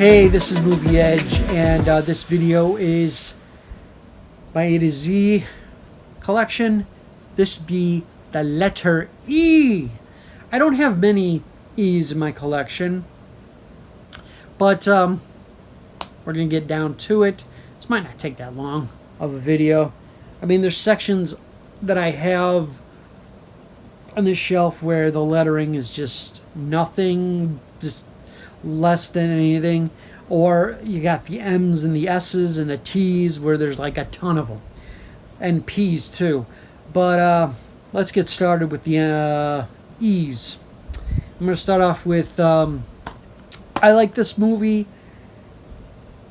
Hey, this is Movie Edge, and this video is my AtoZ collection. This be the letter E. I don't have many E's in my collection, but we're gonna get down to it. This might not take that long of a video. I mean, there's sections that I have on this shelf where the lettering is just nothing, just less than anything, or you got the M's and the S's and the T's where there's like a ton of them, and P's too. But let's get started with the E's. I'm going to start off with I like this movie.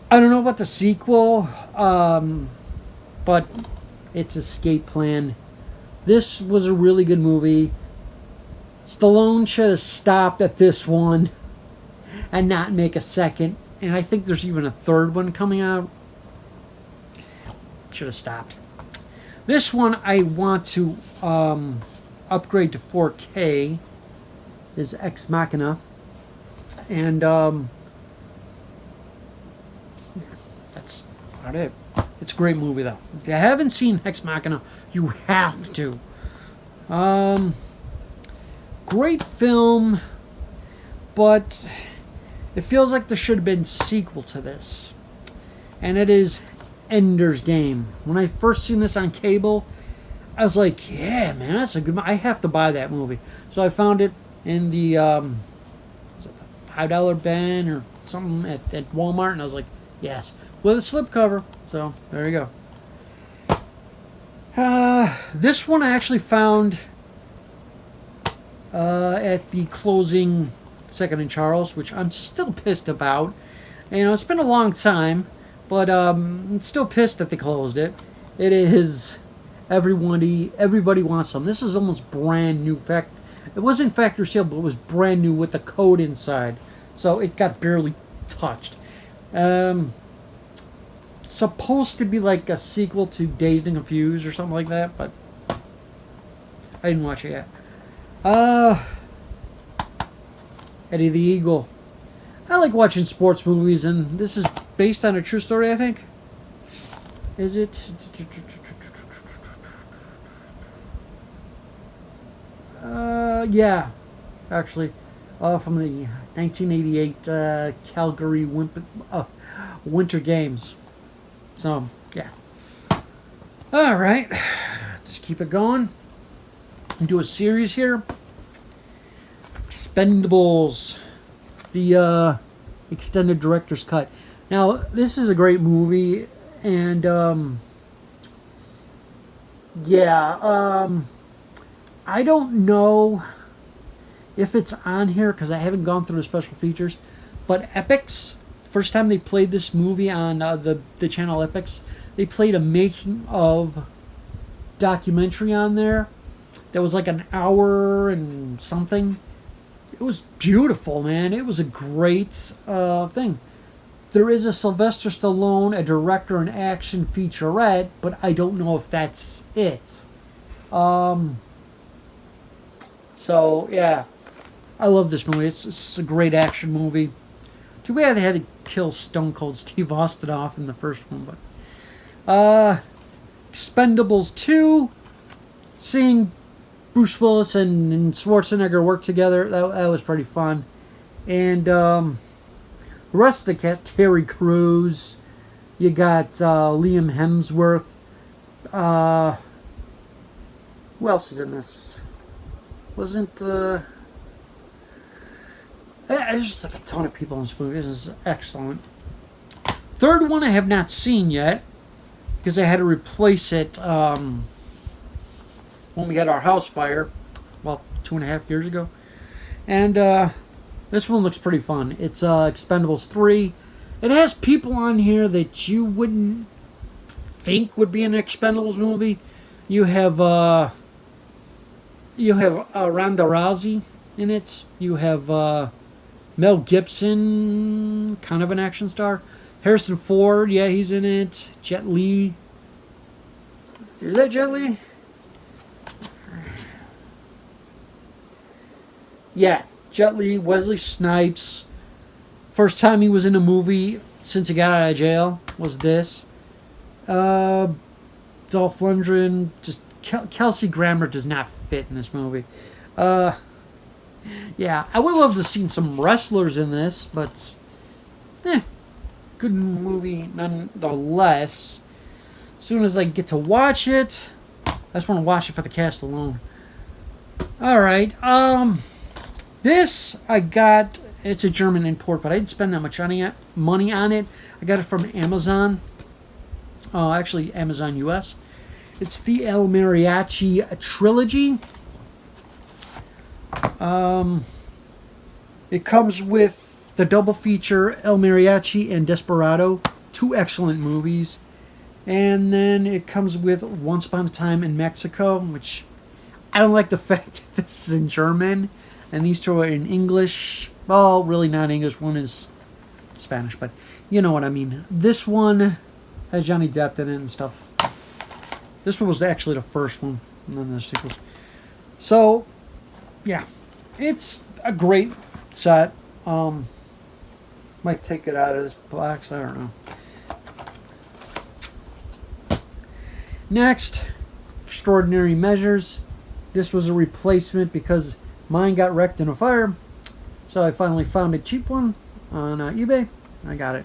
I don't know about the sequel, but it's Escape Plan. This was a really good movie. Stallone should have stopped at this one and not make a second. And I think there's even a third one coming out. Should have stopped. This one I want to upgrade to 4K. Is Ex Machina. And that's about it. It's a great movie though. If you haven't seen Ex Machina, you have to. Great film, but it feels like there should have been a sequel to this, and it is Ender's Game. When I first seen this on cable, I was like, yeah, man, that's a good movie. I have to buy that movie. So I found it in the is it the $5 bin or something at Walmart, and I was like, yes, with a slipcover. So there you go. This one I actually found at the closing Second and Charles, which I'm still pissed about. You know, it's been a long time, but I'm still pissed that they closed it. It is Everybody Wants Some. This is almost brand new. It wasn't factory sale, but it was brand new with the code inside, so it got barely touched. Supposed to be like a sequel to Dazed and Confused or something like that, but I didn't watch it yet. Eddie the Eagle. I like watching sports movies, and this is based on a true story, I think. Is it? Yeah, actually, from the 1988 Calgary Winter Games. So, yeah. All right, let's keep it going. Do a series here. Expendables, the extended director's cut. Now, this is a great movie, and I don't know if it's on here because I haven't gone through the special features, but Epix, first time they played this movie on the channel Epix, they played a making of documentary on there that was like an hour and something. It was beautiful, man. It was a great thing. There is a Sylvester Stallone, a director and action featurette, but I don't know if that's it. So, yeah. I love this movie. It's a great action movie. Too bad they had to kill Stone Cold Steve Austin off in the first one. But Expendables 2, seeing Bruce Willis and Schwarzenegger work together, that was pretty fun. And the rest of the cast, Terry Crews, you got Liam Hemsworth. Who else is in this? Wasn't there's just like a ton of people in this movie. This is excellent. Third one I have not seen yet because I had to replace it when we had our house fire, well, 2.5 years ago. And this one looks pretty fun. It's Expendables 3. It has people on here that you wouldn't think would be an Expendables movie. You have Ronda Rousey in it. You have Mel Gibson, kind of an action star. Harrison Ford, yeah, he's in it. Jet Li. Is that Jet Li? Yeah, Jet Li, Wesley Snipes, First time he was in a movie since he got out of jail was this. Dolph Lundgren, just Kelsey Grammer does not fit in this movie. Yeah, I would love to have seen some wrestlers in this, but good movie nonetheless. As soon as I get to watch it, I just want to watch it for the cast alone. All right, this I got. It's a German import, but I didn't spend that much money on it. I got it from Amazon. Actually, Amazon US. It's the El Mariachi trilogy. It comes with the double feature El Mariachi and Desperado, 2 excellent movies. And then it comes with Once Upon a Time in Mexico, which I don't like the fact that this is in German and these 2 are in English. Well, really not English. One is Spanish, but you know what I mean. This one has Johnny Depp in it and stuff. This one was actually the first one, and then the sequels. So, yeah, it's a great set. Might take it out of this box. I don't know. Next, Extraordinary Measures. This was a replacement because mine got wrecked in a fire. So I finally found a cheap one on eBay. I got it.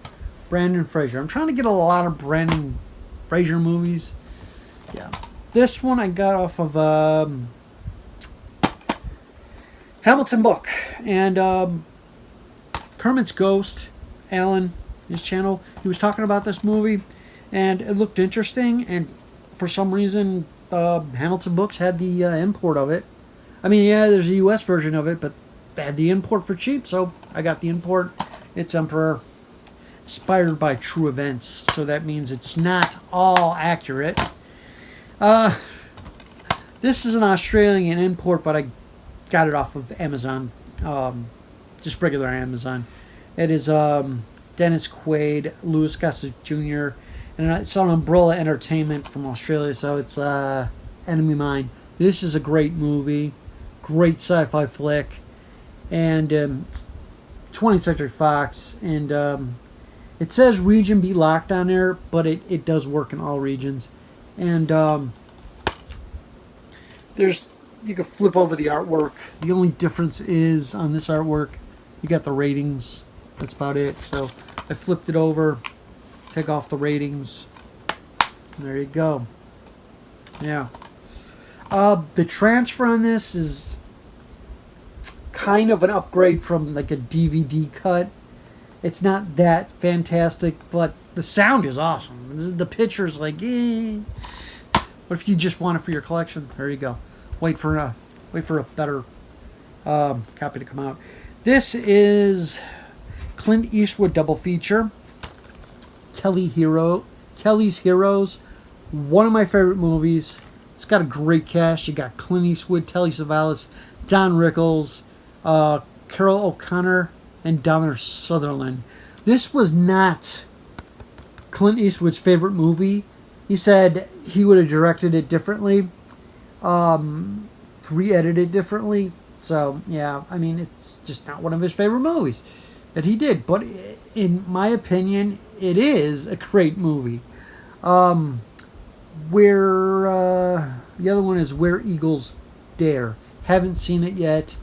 Brendan Fraser. I'm trying to get a lot of Brendan Fraser movies. Yeah. This one I got off of Hamilton Book. And Kermit's Ghost, Alan, his channel, he was talking about this movie. And it looked interesting. And for some reason, Hamilton Books had the import of it. I mean, yeah, there's a US version of it, but they had the import for cheap, so I got the import. It's Emperor, inspired by true events, so that means it's not all accurate. This is an Australian import, but I got it off of Amazon, just regular Amazon. It is Dennis Quaid, Louis Gossett Jr., and it's on Umbrella Entertainment from Australia, so it's Enemy Mine. This is a great movie, great sci-fi flick. And 20th Century Fox, and it says region be locked on there, but it does work in all regions. And you can flip over the artwork. The only difference is on this artwork, you got the ratings. That's about it. So I flipped it over, take off the ratings. There you go. Yeah. The transfer on this is kind of an upgrade from like a DVD cut. It's not that fantastic, but the sound is awesome. The picture's like, eh. But if you just want it for your collection, there you go. Wait for a better copy to come out. This is Clint Eastwood double feature. Kelly's Heroes, one of my favorite movies. It's got a great cast. You got Clint Eastwood, Telly Savalas, Don Rickles, Carol O'Connor, and Donner Sutherland. This was not Clint Eastwood's favorite movie. He said he would have directed it differently, re-edited it differently. So, yeah, I mean, it's just not one of his favorite movies that he did. But in my opinion, it is a great movie. The other one is Where Eagles Dare. Haven't seen it yet,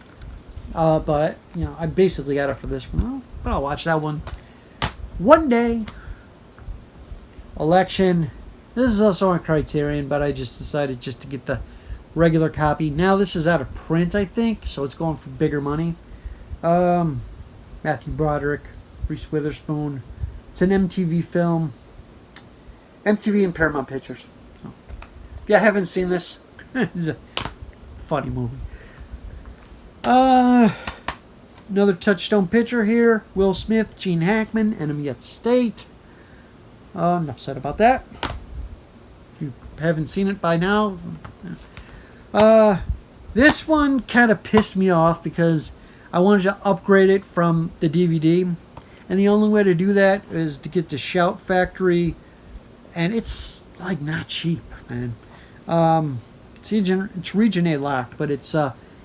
but you know, I basically got it for this one. But I'll watch that one one day. Election. This is also on Criterion, but I just decided just to get the regular copy. Now this is out of print, I think, so it's going for bigger money. Matthew Broderick, Reese Witherspoon. It's an MTV film. MTV and Paramount Pictures. So, if you haven't seen this, it's a funny movie. Another Touchstone picture here. Will Smith, Gene Hackman, Enemy at the State. Enough said about that. If you haven't seen it by now. This one kind of pissed me off because I wanted to upgrade it from the DVD. And the only way to do that is to get the Shout Factory. And it's like not cheap, man. It's Region A locked, but it's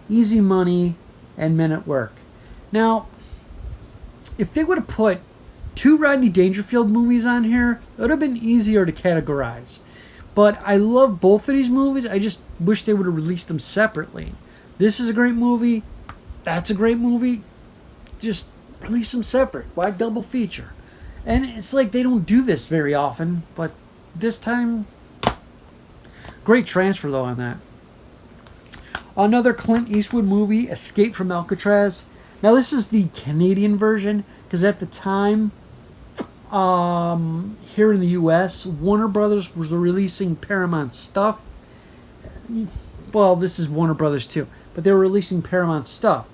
easy money and men at work. Now, if they would have put 2 Rodney Dangerfield movies on here, it would have been easier to categorize. But I love both of these movies. I just wish they would have released them separately. This is a great movie. That's a great movie. Just release them separate. Why double feature? And it's like they don't do this very often, but this time, great transfer though on that. Another Clint Eastwood movie, Escape from Alcatraz. Now this is the Canadian version, because at the time, here in the U.S., Warner Brothers was releasing Paramount stuff. Well, this is Warner Brothers too, but they were releasing Paramount stuff.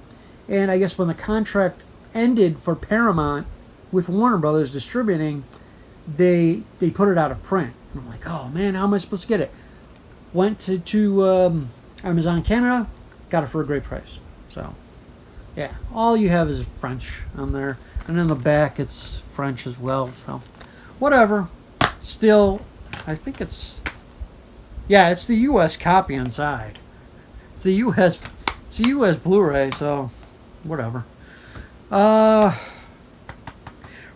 And I guess when the contract ended for Paramount with Warner Brothers distributing, they put it out of print. And I'm like, oh man, how am I supposed to get it? Went to Amazon Canada, got it for a great price. So, yeah, all you have is French on there. And in the back, it's French as well. So, whatever. Still, I think it's... Yeah, it's the U.S. copy inside. It's the U.S. Blu-ray, so whatever.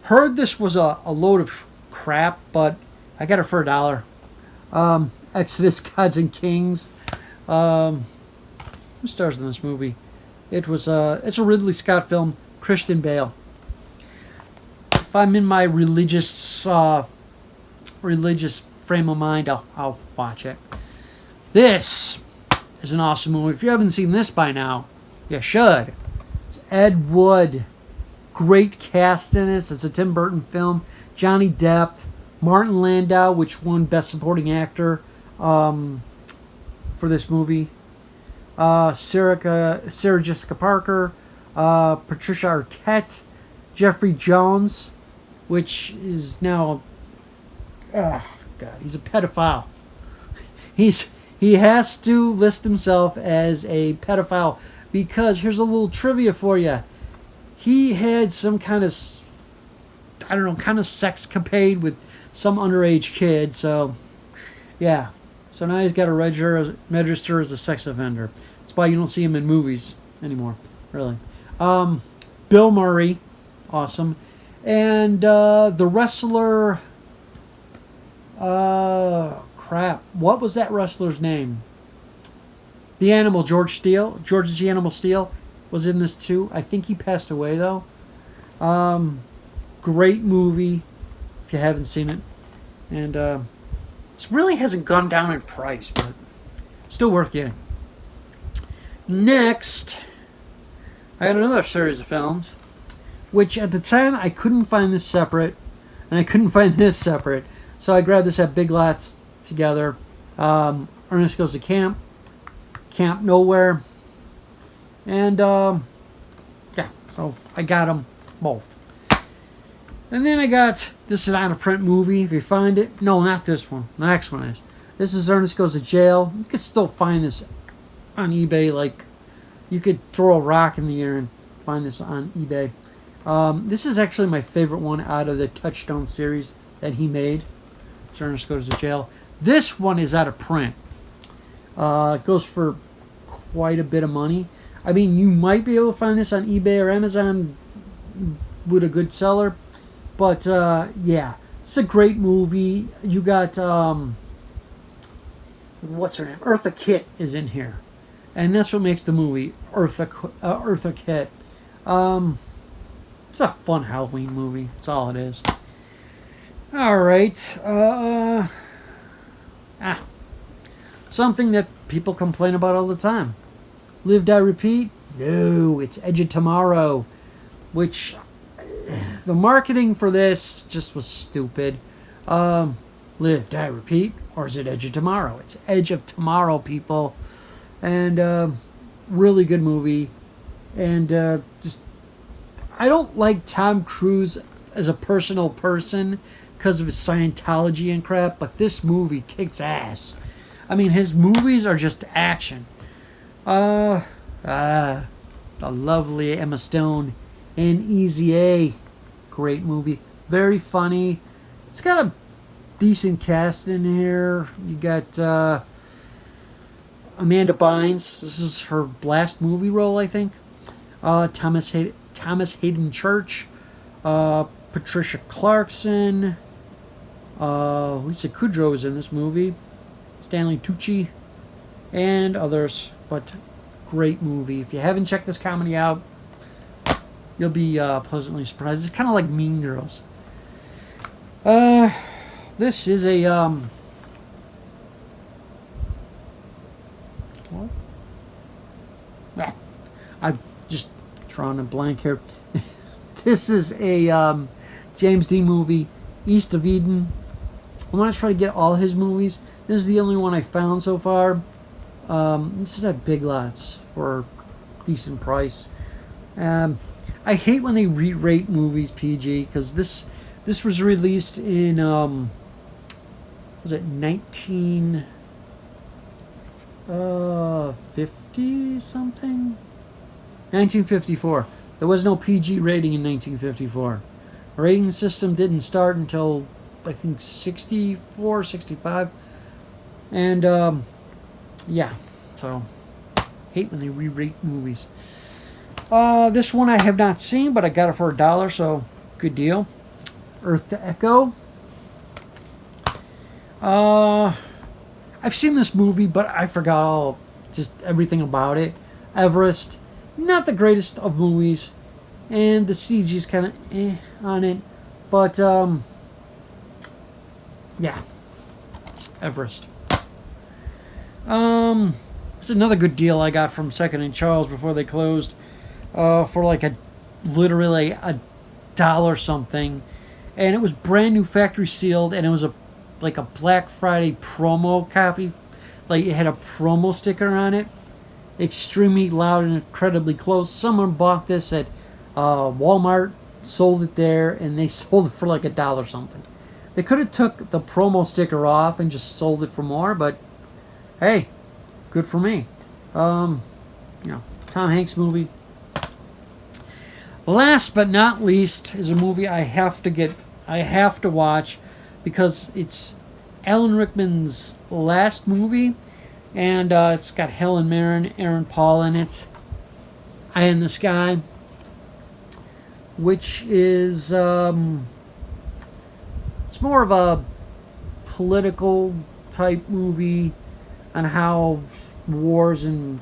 Heard this was a load of crap, but I got it for $1. Exodus, Gods and Kings. Who stars in this movie? It's a Ridley Scott film. Christian Bale. If I'm in my religious frame of mind, I'll watch it. This is an awesome movie. If you haven't seen this by now, you should. It's Ed Wood. Great cast in this. It's a Tim Burton film. Johnny Depp, Martin Landau, which won Best Supporting Actor for this movie. Sarah Jessica Parker, Patricia Arquette, Jeffrey Jones, which is now, oh God, he's a pedophile. He has to list himself as a pedophile because here's a little trivia for you. He had some kind of, I don't know, kind of sexcapade with some underage kid. So, yeah. So now he's got to register as a sex offender. That's why you don't see him in movies anymore, really. Bill Murray, awesome. And the wrestler, crap. What was that wrestler's name? The Animal, George the Animal Steele was in this too. I think he passed away though. Great movie if you haven't seen it. And it really hasn't gone down in price, but still worth getting. Next, I had another series of films, which at the time I couldn't find this separate, and I couldn't find this separate. So I grabbed this at Big Lots together. Ernest Goes to Camp, Camp Nowhere, and yeah, so I got them both. And then I got, this is on a print movie, if you find it. No, not this one. The next one is. This is Ernest Goes to Jail. You could still find this on eBay. Like, you could throw a rock in the air and find this on eBay. This is actually my favorite one out of the Touchstone series that he made. It's Ernest Goes to Jail. This one is out of print. It goes for quite a bit of money. I mean, you might be able to find this on eBay or Amazon with a good seller. But, yeah, it's a great movie. You got, what's her name? Eartha Kitt is in here. And that's what makes the movie, Eartha Kitt. It's a fun Halloween movie. That's all it is. All right. Something that people complain about all the time. Live, Die, Repeat? No, it's Edge of Tomorrow, which... The marketing for this just was stupid. Live, Die, Repeat, or is it Edge of Tomorrow? It's Edge of Tomorrow, people. And really good movie. And just, I don't like Tom Cruise as a personal person because of his Scientology and crap, but this movie kicks ass. I mean, his movies are just action. The lovely Emma Stone and Easy A. Great movie. Very funny. It's got a decent cast in here. You got Amanda Bynes. This is her last movie role, I think. Thomas Hayden Church. Patricia Clarkson. Lisa Kudrow is in this movie. Stanley Tucci. And others. But great movie. If you haven't checked this comedy out, you'll be pleasantly surprised. It's kind of like Mean Girls. This is a what? Ah, I'm just drawing a blank here. This is a James Dean movie, East of Eden. I want to try to get all his movies. This is the only one I found so far. This is at Big Lots for a decent price. I hate when they re-rate movies PG, because this was released in was it 1950 something? 1954. There was no PG rating in 1954. The rating system didn't start until I think 64, 65. And yeah, so hate when they re-rate movies. This one I have not seen, but I got it for $1, so good deal. Earth to Echo. I've seen this movie, but I forgot just everything about it. Everest, not the greatest of movies, and the CG's kind of on it, but yeah, Everest. It's another good deal I got from Second and Charles before they closed, for like literally $1 something, and it was brand new, factory sealed, and it was like a Black Friday promo copy. Like, it had a promo sticker on it. Extremely loud and incredibly close. Someone bought this at Walmart, sold it there, and they sold it for like $1 something. They could have took the promo sticker off and just sold it for more, but hey, good for me. You know, Tom Hanks movie. Last but not least is a movie I have to watch, because it's Alan Rickman's last movie, and it's got Helen Mirren, Aaron Paul in it. Eye in the Sky, which is it's more of a political type movie on how wars and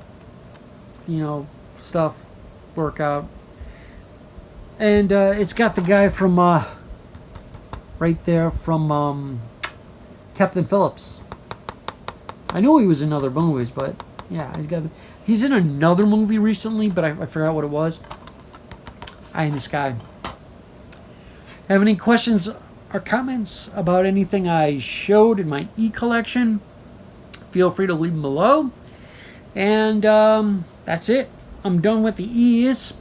stuff work out. And it's got the guy from right there from Captain Phillips. I know he was in other movies, but yeah, he's in another movie recently, but I forgot what it was. Eye in the Sky. Have any questions or comments about anything I showed in my e-collection? Feel free to leave them below. And that's it. I'm done with the E's.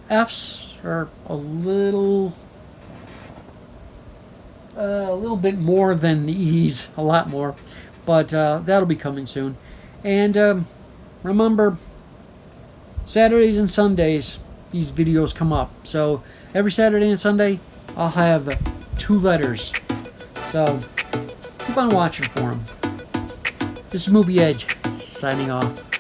F's are a little bit more than the E's, a lot more, but that'll be coming soon. And remember, Saturdays and Sundays these videos come up, so every Saturday and Sunday I'll have 2 letters, so keep on watching for them. This is Movie Edge, signing off.